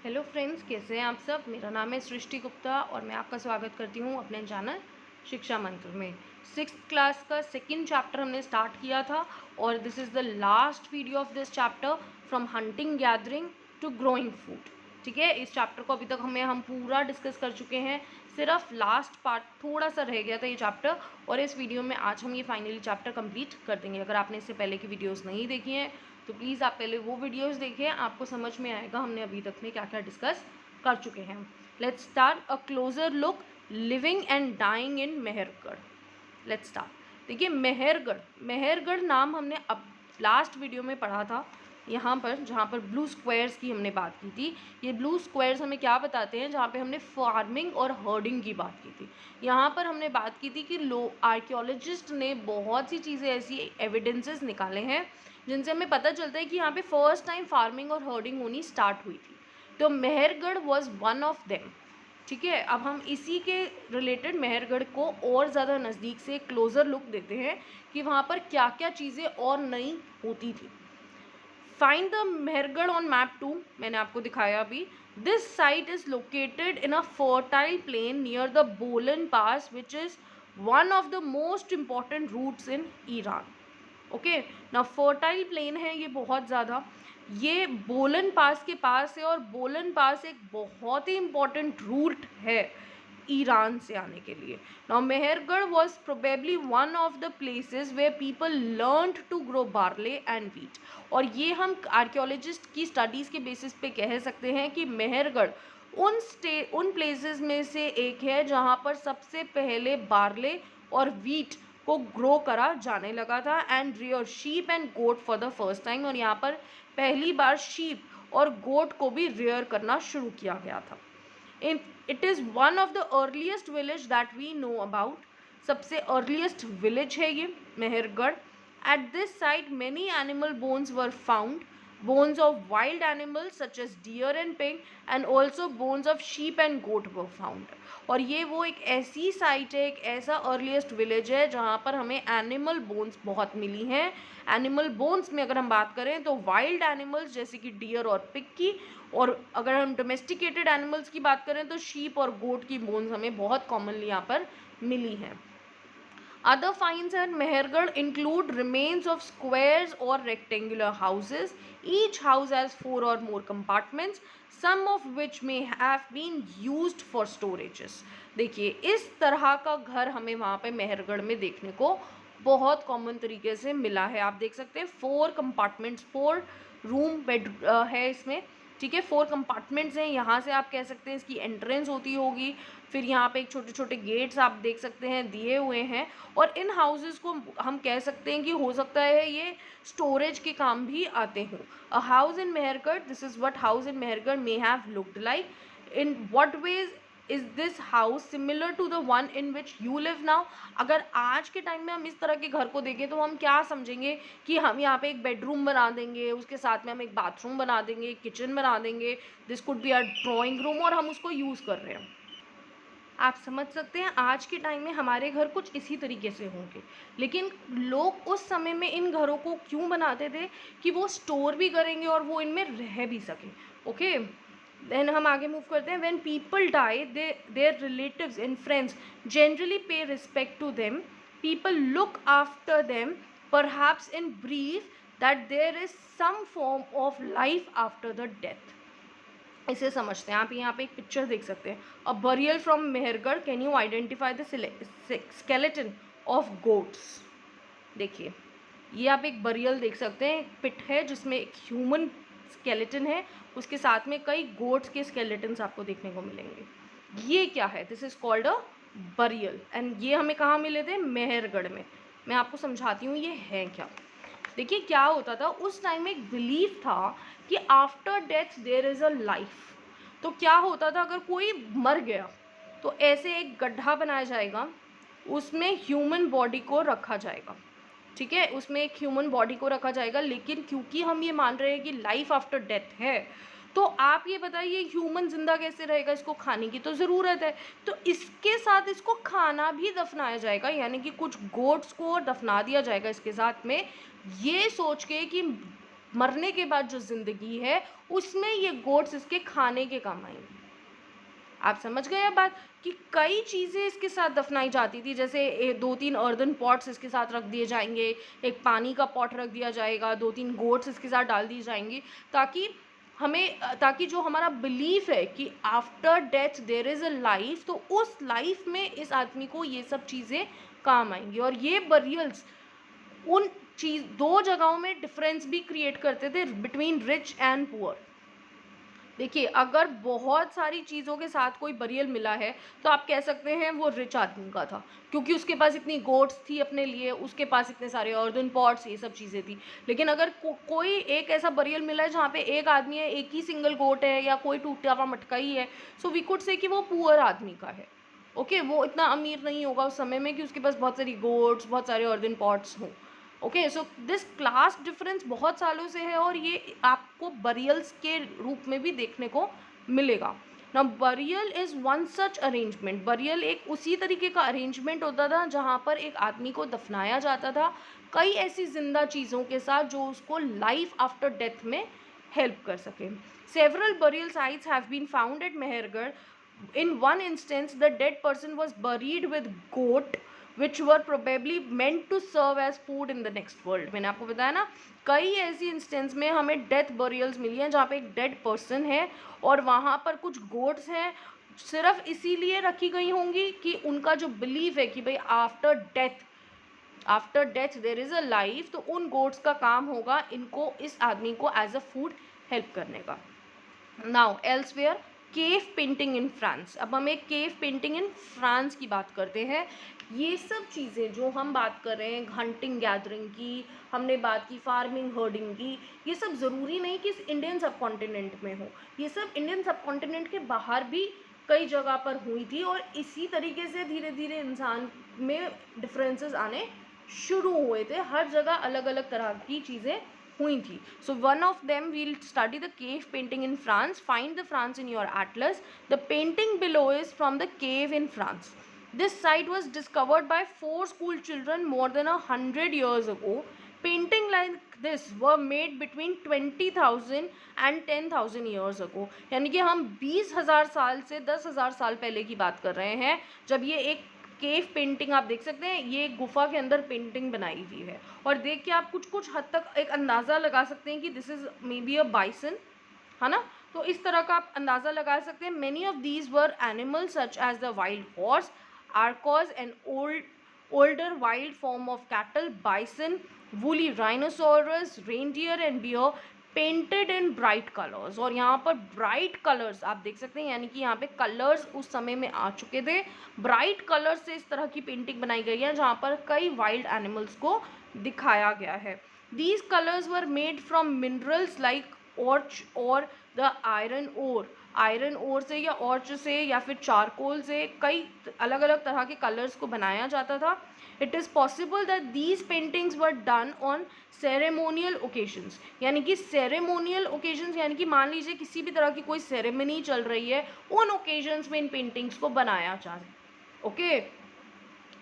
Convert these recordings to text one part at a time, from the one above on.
Hello friends, कैसे हैं आप सब। मेरा नाम है सृष्टि गुप्ता और मैं आपका स्वागत करती हूँ अपने चैनल शिक्षा मंत्र में। 6th क्लास का सेकंड चैप्टर हमने स्टार्ट किया था और this is the last video of this chapter, from hunting gathering to growing food. ठीक है, इस चैप्टर को अभी तक हम पूरा डिस्कस कर चुके हैं। सिर्फ लास्ट पार्ट थोड़ा सा रह गया था ये चैप्टर, और इस वीडियो में आज हम ये फाइनली चैप्टर कंप्लीट कर देंगे। अगर आपने इससे पहले की वीडियोस नहीं देखी हैं तो प्लीज़ आप पहले वो वीडियोस देखिए, आपको समझ में आएगा हमने अभी तक में क्या क्या डिस्कस कर चुके हैं। Let's start a closer look, living and dying in Mehrgarh. Let's start. देखिए, मेहरगढ़ नाम हमने अब लास्ट वीडियो में पढ़ा था, यहाँ पर जहाँ पर ब्लू स्क्वायर्स की हमने बात की थी। ये ब्लू स्क्वायर्स हमें क्या बताते हैं, जहाँ पे हमने फार्मिंग और हर्डिंग की बात की थी। यहाँ पर हमने बात की थी कि आर्कियोलॉजिस्ट ने बहुत सी चीज़ें ऐसी एविडेंसेस निकाले हैं जिनसे हमें पता चलता है कि यहाँ पे फर्स्ट टाइम फार्मिंग और हर्डिंग होनी स्टार्ट हुई थी। तो Mehrgarh was one of them. ठीक है, अब हम इसी के रिलेटेड मेहरगढ़ को और ज़्यादा नज़दीक से क्लोज़र लुक देते हैं कि वहाँ पर क्या क्या चीज़ें और नई होती थी। Find the Mehrgarh on map 2, मैंने आपको दिखाया अभी। This site is located in a fertile plain near the Bolan pass, which is one of the most important routes in Iran. Okay ना, फर्टाइल प्लेन है ये बहुत ज़्यादा, ये बोलन पास के पास है, और बोलन पास एक बहुत ही इम्पॉर्टेंट रूट है ईरान से आने के लिए। Now Mehrgarh was probably one of the places where people learned to grow barley and wheat. और ये हम आर्कियोलॉजिस्ट की स्टडीज़ के बेसिस पे कह सकते हैं कि मेहरगढ़ उन प्लेसेस में से एक है जहाँ पर सबसे पहले बार्ले और वीट को ग्रो करा जाने लगा था, and rear sheep and goat for the first time. और यहाँ पर पहली बार शीप और गोट को भी रियर करना शुरू किया गया था। It is one of the earliest village that we know about. सबसे अर्लीस्ट विलेज है ये Mehrgarh. At this site many animal bones were found, bones of wild animals such as deer and pig, and also bones of sheep and goat were found। और ये वो एक ऐसी site है, एक ऐसा अर्लीस्ट विलेज है जहाँ पर हमें एनिमल बोन्स बहुत मिली हैं। एनिमल बोन्स में अगर हम बात करें तो वाइल्ड एनिमल्स जैसे कि डियर और पिग की, और अगर हम डोमेस्टिकेटेड एनिमल्स की बात करें तो शीप और गोट की बोन्स हमें बहुत कॉमनली यहाँ पर मिली हैं। Other finds at Mehergarh include remains of squares or rectangular houses. Each house has 4 or more compartments, some of which may have been used for storages। देखिए, इस तरह का घर हमें वहाँ पे मेहरगढ़ में देखने को बहुत कॉमन तरीके से मिला है। आप देख सकते हैं 4 कंपार्टमेंट्स, 4 रूम बेड है इसमें। ठीक है, 4 कंपार्टमेंट्स हैं। यहाँ से आप कह सकते हैं इसकी एंट्रेंस होती होगी। फिर यहाँ पे एक छोटे छोटे गेट्स आप देख सकते हैं दिए हुए हैं, और इन हाउसेस को हम कह सकते हैं कि हो सकता है ये स्टोरेज के काम भी आते हों। A house in Mehrgarh, this is what house in Mehrgarh may have looked like. In what ways is this house similar to the one in which you live now. अगर आज के टाइम में हम इस तरह के घर को देखें तो हम क्या समझेंगे कि हम यहाँ पे एक बेडरूम बना देंगे, उसके साथ में हम एक बाथरूम बना देंगे, एक किचन बना देंगे, this could be a drawing room, और हम उसको यूज़ कर रहे हैं। आप समझ सकते हैं आज के टाइम में हमारे घर कुछ इसी तरीके से होंगे। लेकिन लोग उस समय में इन घरों को क्यों बनाते थे कि वो स्टोर भी करेंगे और वो इनमें रह भी सकें। ओके, देन हम आगे मूव करते हैं। When people die their relatives and friends generally pay respect to them, people look after them, perhaps in brief that there is some form of life after the death. इसे समझते हैं। आप यहाँ पे एक पिक्चर देख सकते हैं, a burial from Mehrgarh, can you identify the skeleton of goats. देखिए, ये आप एक बरियल देख सकते हैं, एक पिट है जिसमें एक ह्यूमन स्केलेटन है, उसके साथ में कई गोट्स के स्केलेटन्स आपको देखने को मिलेंगे। ये क्या है, this is called a burial, and ये हमें कहाँ मिले थे, मेहरगढ़ में। मैं आपको समझाती हूँ ये है क्या। देखिए, क्या होता था उस टाइम में, एक बिलीफ था कि after death there is a life. तो क्या होता था, अगर कोई मर गया तो ऐसे एक गड्ढा बनाया जाएगा, उसमें ह्यूमन बॉडी को रखा जाएगा। ठीक है, उसमें एक ह्यूमन बॉडी को रखा जाएगा, लेकिन क्योंकि हम ये मान रहे हैं कि लाइफ आफ्टर डेथ है, तो आप ये बताइए ह्यूमन जिंदा कैसे रहेगा, इसको खाने की तो ज़रूरत है। तो इसके साथ इसको खाना भी दफनाया जाएगा, यानी कि कुछ गोट्स को दफना दिया जाएगा इसके साथ में, ये सोच के कि मरने के बाद जो ज़िंदगी है उसमें ये गोट्स इसके खाने के काम आएंगी। आप समझ गए अब बात कि कई चीज़ें इसके साथ दफनाई जाती थी, जैसे 2-3 अर्दन पॉट्स इसके साथ रख दिए जाएंगे, एक पानी का पॉट रख दिया जाएगा, 2-3 गोट्स इसके साथ डाल दी जाएंगी, ताकि जो हमारा बिलीफ है कि after death there is a life, तो उस लाइफ में इस आदमी को ये सब चीज़ें काम आएंगी। और ये बरियल्स उन चीज़ 2 जगहों में डिफरेंस भी क्रिएट करते थे बिटवीन रिच एंड पुअर। देखिए, अगर बहुत सारी चीज़ों के साथ कोई बरियल मिला है तो आप कह सकते हैं वो रिच आदमी का था, क्योंकि उसके पास इतनी गोट्स थी अपने लिए, उसके पास इतने सारे अर्दन पॉट्स, ये सब चीज़ें थी। लेकिन अगर कोई एक ऐसा बरियल मिला है जहाँ पे एक आदमी है, एक ही सिंगल गोट है, या कोई टूटा हुआ मटका ही है, सो वी कुड से कि वो पुअर आदमी का है। ओके, वो इतना अमीर नहीं होगा उस समय में कि उसके पास बहुत सारी गोट्स, बहुत सारे अर्दन पॉट्स हों। Okay, so this class difference बहुत सालों से है, और ये आपको बरियल्स के रूप में भी देखने को मिलेगा। ना, burial is one such arrangement. Burial एक उसी तरीके का अरेंजमेंट होता था जहाँ पर एक आदमी को दफनाया जाता था कई ऐसी जिंदा चीज़ों के साथ जो उसको लाइफ आफ्टर डेथ में हेल्प कर सके। Several burial sites have been found at Mehrgarh. In one instance, the dead person was buried with goat which were probably meant to serve as food in the next world. मैंने आपको बताया ना, कई ऐसी instance में हमें डेथ बरियल्स मिली हैं जहाँ पे एक डेड पर्सन है और वहाँ पर कुछ गोट्स हैं, सिर्फ इसीलिए रखी गई होंगी कि उनका जो बिलीफ है कि भाई after death there is a life, तो उन गोट्स का काम होगा इनको, इस आदमी को एज अ फूड हेल्प करने का। Now elsewhere, cave painting in France. अब हम एक केव पेंटिंग इन फ्रांस की बात करते हैं। ये सब चीज़ें जो हम बात कर रहे हैं, हंटिंग गैदरिंग की, हमने बात की फार्मिंग हर्डिंग की, ये सब ज़रूरी नहीं कि इस इंडियन सब कॉन्टिनेंट में हो, ये सब इंडियन सब कॉन्टिनेंट के बाहर भी कई जगह पर हुई थी, और इसी तरीके से धीरे धीरे इंसान में डिफरेंसेस आने शुरू हुए थे। हर जगह अलग अलग तरह की चीज़ें हुई थी। So one of them we'll study the cave painting in France. Find the France in your atlas. The painting below is from the cave in France. This site was discovered by 4 school children more than 100 years ago. Painting like this were made between 20,000 and 10,000 years ago. यानी कि हम 20,000 साल से 10,000 साल पहले की बात कर रहे हैं, जब ये एक केव पेंटिंग, आप देख सकते हैं ये गुफा के अंदर पेंटिंग बनाई हुई है, और देख के आप कुछ हद तक एक अंदाज़ा लगा सकते हैं कि this is may be a bison, है ना। तो इस तरह का आप अंदाज़ा लगा सकते हैं। Many of these were animals such as the wild horse, aurochs and older wild form of cattle, bison, woolly rhinoceros, reindeer and deer, painted in bright colours. और यहाँ पर ब्राइट कलर्स आप देख सकते हैं, यानी कि यहाँ पे कलर्स उस समय में आ चुके थे। ब्राइट कलर्स से इस तरह की पेंटिंग बनाई गई है जहाँ पर कई वाइल्ड एनिमल्स को दिखाया गया है। These colours were made from minerals like ऑर्च और the iron ore. Iron ore से या ऑर्च से या फिर चारकोल से कई अलग अलग तरह के कलर्स को बनाया जाता था। It is possible that these paintings were done on ceremonial occasions. यानी कि सेरेमोनियल ओकेजन्स यानी कि मान लीजिए किसी भी तरह की कोई सेरेमनी चल रही है, उन ओकेजन्स में इन पेंटिंग्स को बनाया जाए। ओके,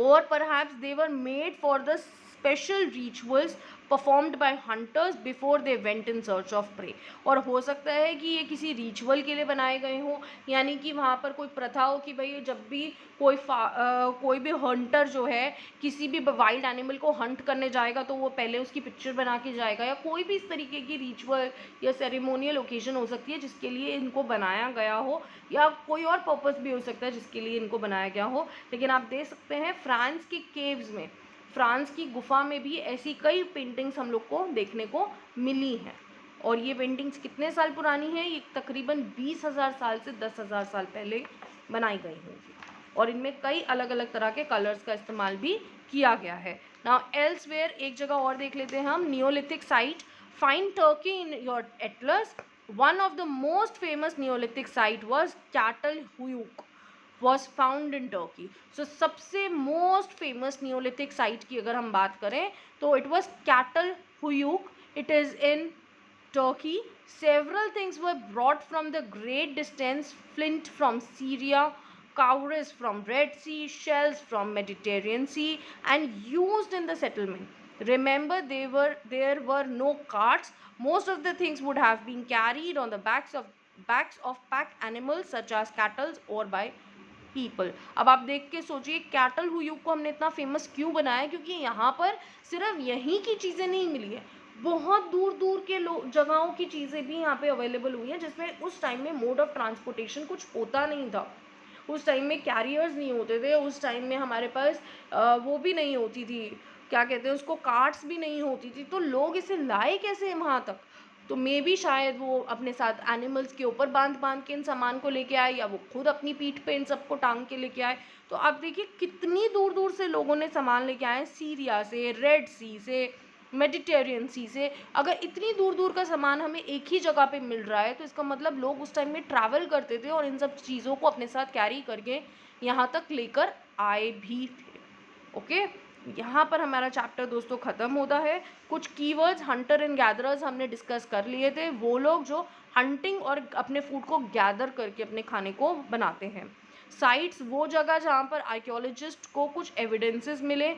और perhaps they were made for the special rituals performed by hunters before they went in search of prey. और हो सकता है कि ये किसी रिचुअल के लिए बनाए गए हों, यानी कि वहाँ पर कोई प्रथा हो कि भाई जब भी कोई भी हंटर जो है किसी भी वाइल्ड एनिमल को हंट करने जाएगा तो वो पहले उसकी पिक्चर बना के जाएगा, या कोई भी इस तरीके की रिचुअल या सेरेमोनियल ओकेजन हो सकती है जिसके लिए इनको बनाया गया हो, या कोई और पर्पस भी हो सकता है जिसके लिए इनको बनाया गया हो। लेकिन आप देख सकते हैं फ्रांस के केव्स में, फ्रांस की गुफा में भी ऐसी कई पेंटिंग्स हम लोग को देखने को मिली हैं। और ये पेंटिंग्स कितने साल पुरानी हैं? ये तकरीबन 20,000 साल से 10,000 साल पहले बनाई गई होंगी, और इनमें कई अलग अलग तरह के कलर्स का इस्तेमाल भी किया गया है। नाउ एल्सवेयर, एक जगह और देख लेते हैं हम, Neolithic site. Find Turkey in your atlas. One of the most famous Neolithic site was Catal Huyuk was found in Turkey. So सबसे most famous Neolithic site की अगर हम बात करें तो it was Cattle Huyuk. It is in Turkey. Several things were brought from the great distance: flint from Syria, cowries from Red Sea, shells from Mediterranean Sea, and used in the settlement. Remember, there were no carts. Most of the things would have been carried on the backs of pack animals such as cattle or by people. अब आप देख के सोचिए cattle हुयू को हमने इतना famous क्यों बनाया, क्योंकि यहाँ पर सिर्फ यहीं की चीज़ें नहीं मिली है, बहुत दूर दूर के जगहों की चीज़ें भी यहाँ पे अवेलेबल हुई हैं, जिसमें उस टाइम में मोड ऑफ ट्रांसपोर्टेशन कुछ होता नहीं था। उस टाइम में कैरियर्स नहीं होते थे, उस टाइम में हमारे पास वो भी नहीं होती थी, क्या कहते हैं उसको, कार्ट्स भी नहीं होती थी, तो लोग इसे लाए कैसे वहाँ तक। तो मे भी शायद वो अपने साथ एनिमल्स के ऊपर बांध बांध के इन सामान को लेके आए, या वो खुद अपनी पीठ पे इन सबको टांग के लेके आए। तो आप देखिए कितनी दूर दूर से लोगों ने सामान लेके आए, सीरिया से, रेड सी से, मेडिटेरियन सी से। अगर इतनी दूर दूर का सामान हमें एक ही जगह पे मिल रहा है, तो इसका मतलब लोग उस टाइम में ट्रैवल करते थे और इन सब चीज़ों को अपने साथ कैरी करके यहाँ तक लेकर आए भी थे। ओके, यहाँ पर हमारा चैप्टर दोस्तों ख़त्म होता है। कुछ कीवर्ड्स हंटर एंड गैदरर्स हमने डिस्कस कर लिए थे, वो लोग जो हंटिंग और अपने फूड को गैदर करके अपने खाने को बनाते हैं। साइट्स, वो जगह जहाँ पर आर्कियोलॉजिस्ट को कुछ एविडेंसेस मिले।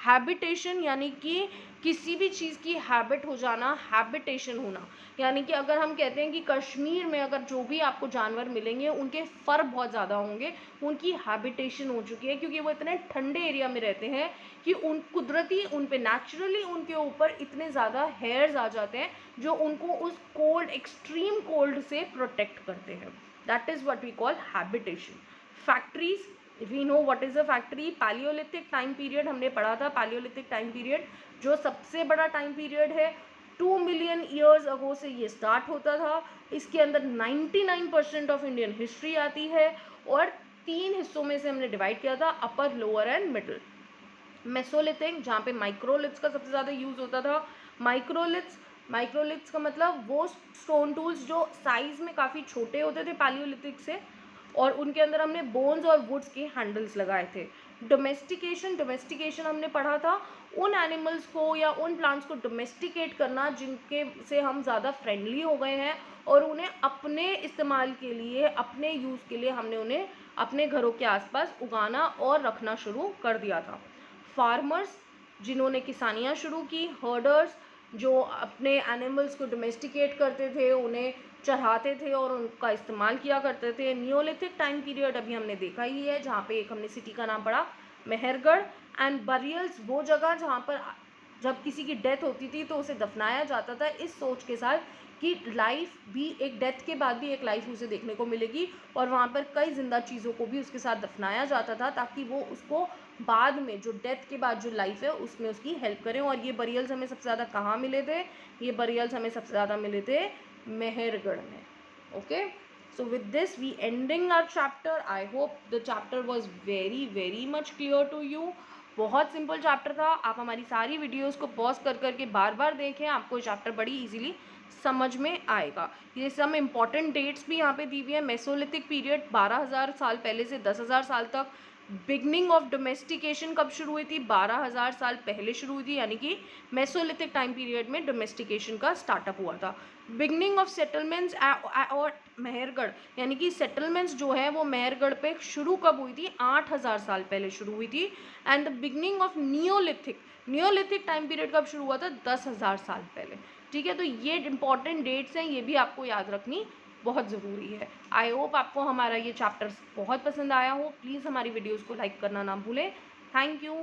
हैबिटेशन, यानी कि किसी भी चीज़ की हैबिट हो जाना, हैबिटेशन होना, यानी कि अगर हम कहते हैं कि कश्मीर में अगर जो भी आपको जानवर मिलेंगे उनके फर बहुत ज़्यादा होंगे, उनकी हैबिटेशन हो चुकी है, क्योंकि वो इतने ठंडे एरिया में रहते हैं कि उन कुदरती उन पे नेचुरली उनके ऊपर इतने ज़्यादा हेयर्स आ जाते हैं जो उनको उस कोल्ड, एक्सट्रीम कोल्ड से प्रोटेक्ट करते हैं। That is what we call habitation. Factories, we know what is a factory. Palaeolithic time period हमने पढ़ा था, पैलियोलिथिक टाइम पीरियड जो सबसे बड़ा टाइम पीरियड है, 2 मिलियन ईयर्स अगो से ये स्टार्ट होता था। इसके अंदर 99% ऑफ इंडियन हिस्ट्री आती है, और 3 हिस्सों में से हमने डिवाइड किया था, अपर, लोअर एंड मिडल। मेसोलिथिक, जहाँ पे माइक्रोलिथ्स का सबसे ज़्यादा यूज़ होता था। माइक्रोलिथ्स का मतलब वो स्टोन टूल्स जो साइज़ में काफ़ी छोटे होते थे पैलियोलिथिक से, और उनके अंदर हमने बोन्स और वुड्स के हैंडल्स लगाए थे। डोमेस्टिकेशन हमने पढ़ा था, उन एनिमल्स को या उन प्लांट्स को डोमेस्टिकेट करना जिनके से हम ज़्यादा फ्रेंडली हो गए हैं, और उन्हें अपने इस्तेमाल के लिए, अपने यूज़ के लिए हमने उन्हें अपने घरों के आसपास उगाना और रखना शुरू कर दिया था। फार्मर्स, जिन्होंने किसानियाँ शुरू की। हर्डर्स, जो अपने एनिमल्स को डोमेस्टिकेट करते थे, उन्हें चढ़ाते थे और उनका इस्तेमाल किया करते थे। नियोलिथिक टाइम पीरियड अभी हमने देखा ही है, जहाँ पे एक हमने सिटी का नाम पढ़ा, मेहरगढ़। एंड बरियल्स, वो जगह जहाँ पर जब किसी की डेथ होती थी तो उसे दफनाया जाता था, इस सोच के साथ कि लाइफ भी, एक डेथ के बाद भी एक लाइफ उसे देखने को मिलेगी, और वहाँ पर कई जिंदा चीज़ों को भी उसके साथ दफनाया जाता था, ताकि वो उसको बाद में, जो डेथ के बाद जो लाइफ है उसमें उसकी हेल्प करें। और ये बरियल्स हमें सबसे ज़्यादा कहाँ मिले थे? ये बरियल्स हमें सबसे ज़्यादा मिले थे मेहरगढ़ में। Okay, so with this we ending our chapter. I hope the chapter was very much clear to you. बहुत सिंपल चैप्टर था, आप हमारी सारी वीडियोस को पॉज कर करके बार बार देखें, आपको चैप्टर बड़ी इजीली समझ में आएगा। ये सब इंपॉर्टेंट डेट्स भी यहाँ पे दी हुई है। मेसोलिथिक पीरियड 12,000 साल पहले से 10,000 साल तक। बिगनिंग ऑफ डोमेस्टिकेशन कब शुरू हुई थी? 12,000 साल पहले शुरू हुई थी, यानी कि मेसोलिथिक टाइम पीरियड में डोमेस्टिकेशन का स्टार्टअप हुआ था। बिगनिंग ऑफ सेटलमेंट्स और मेहरगढ़, यानी कि सेटलमेंट्स जो है वो मेहरगढ़ पे शुरू कब हुई थी? 8,000 साल पहले शुरू हुई थी। And the beginning of Neolithic time period कब शुरू हुआ था? 10,000 साल पहले। ठीक है, तो ये इंपॉर्टेंट डेट्स हैं, ये भी आपको याद रखनी बहुत ज़रूरी है। आई होप आपको हमारा ये चैप्टर बहुत पसंद आया हो। प्लीज़ हमारी वीडियोज़ को लाइक करना ना भूलें। Thank you.